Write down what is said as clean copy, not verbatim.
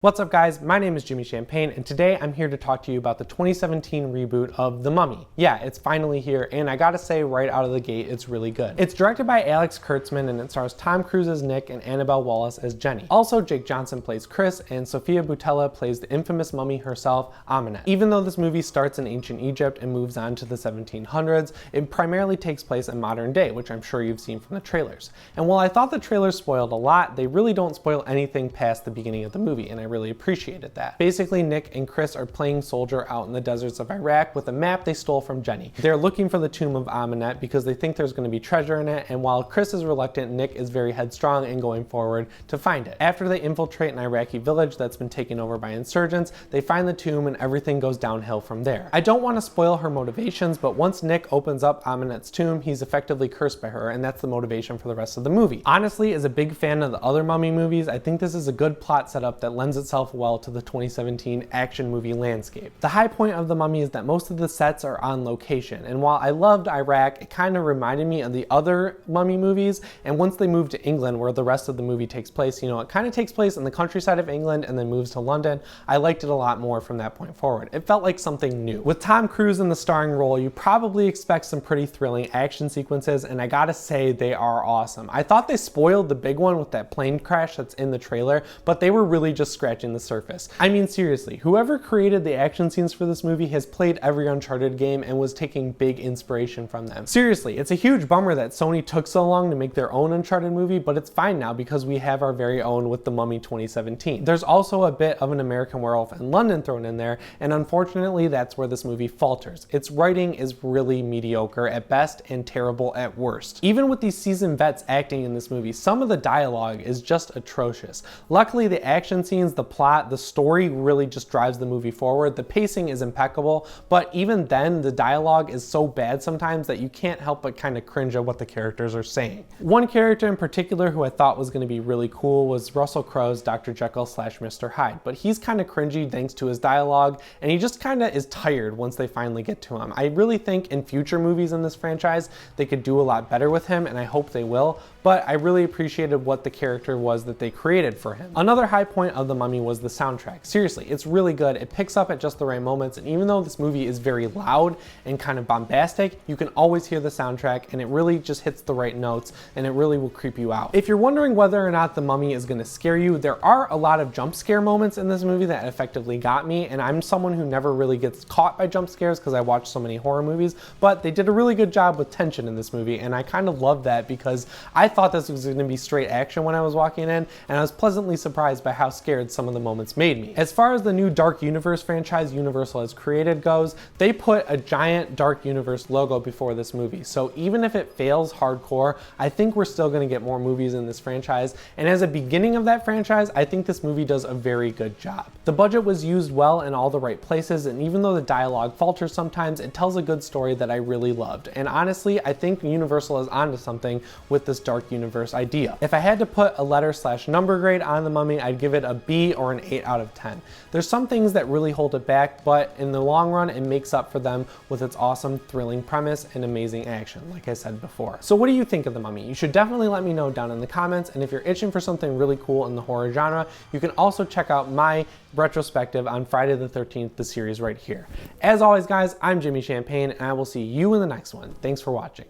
What's up guys, my name is Jimmy Champagne and today I'm here to talk to you about the 2017 reboot of The Mummy. Yeah, it's finally here and I gotta say right out of the gate it's really good. It's directed by Alex Kurtzman and it stars Tom Cruise as Nick and Annabelle Wallis as Jenny. Also, Jake Johnson plays Chris and Sofia Boutella plays the infamous mummy herself, Amenet. Even though this movie starts in ancient Egypt and moves on to the 1700s, it primarily takes place in modern day, which I'm sure you've seen from the trailers. And while I thought the trailers spoiled a lot, they really don't spoil anything past the beginning of the movie, and I really appreciated that. Basically, Nick and Chris are playing soldier out in the deserts of Iraq with a map they stole from Jenny. They're looking for the tomb of Amenet because they think there's going to be treasure in it, and while Chris is reluctant, Nick is very headstrong and going forward to find it. After they infiltrate an Iraqi village that's been taken over by insurgents, they find the tomb and everything goes downhill from there. I don't want to spoil her motivations, but once Nick opens up Amenet's tomb, he's effectively cursed by her, and that's the motivation for the rest of the movie. Honestly, as a big fan of the other Mummy movies, I think this is a good plot setup that lends itself well to the 2017 action movie landscape. The high point of The Mummy is that most of the sets are on location, and while I loved Iraq, it kind of reminded me of the other Mummy movies, and once they moved to England where the rest of the movie takes place, you know, it kind of takes place in the countryside of England and then moves to London. I liked it a lot more from that point forward. It felt like something new. With Tom Cruise in the starring role, you probably expect some pretty thrilling action sequences, and I gotta say they are awesome. I thought they spoiled the big one with that plane crash that's in the trailer, but they were really just scratching the surface. I mean, seriously, whoever created the action scenes for this movie has played every Uncharted game and was taking big inspiration from them. Seriously, it's a huge bummer that Sony took so long to make their own Uncharted movie, but it's fine now because we have our very own with The Mummy 2017. There's also a bit of an American Werewolf in London thrown in there, and unfortunately that's where this movie falters. Its writing is really mediocre at best and terrible at worst. Even with these seasoned vets acting in this movie, some of the dialogue is just atrocious. Luckily, the action scenes, the plot, the story really just drives the movie forward. The pacing is impeccable, but even then, the dialogue is so bad sometimes that you can't help but kind of cringe at what the characters are saying. One character in particular who I thought was going to be really cool was Russell Crowe's Dr. Jekyll / Mr. Hyde, but he's kind of cringy thanks to his dialogue, and he just kind of is tired once they finally get to him. I really think in future movies in this franchise, they could do a lot better with him, and I hope they will, but I really appreciated what the character was that they created for him. Another high point of The Mummy was the soundtrack. Seriously, it's really good. It picks up at just the right moments, and even though this movie is very loud and kind of bombastic, you can always hear the soundtrack, and it really just hits the right notes, and it really will creep you out. If you're wondering whether or not The Mummy is going to scare you, there are a lot of jump scare moments in this movie that effectively got me, and I'm someone who never really gets caught by jump scares because I watch so many horror movies, but they did a really good job with tension in this movie, and I kind of love that because I thought this was going to be straight action when I was walking in, and I was pleasantly surprised by how scared some of the moments made me. As far as the new Dark Universe franchise Universal has created goes, they put a giant Dark Universe logo before this movie, so even if it fails hardcore, I think we're still going to get more movies in this franchise, and as a beginning of that franchise, I think this movie does a very good job. The budget was used well in all the right places, and even though the dialogue falters sometimes, it tells a good story that I really loved, and honestly, I think Universal is onto something with this Dark Universe idea. If I had to put a letter / number grade on The Mummy, I'd give it a B or an 8 out of 10. There's some things that really hold it back, but in the long run, it makes up for them with its awesome, thrilling premise and amazing action, like I said before. So what do you think of The Mummy? You should definitely let me know down in the comments, and if you're itching for something really cool in the horror genre, you can also check out my retrospective on Friday the 13th, the series right here. As always, guys, I'm Jimmy Champagne, and I will see you in the next one. Thanks for watching.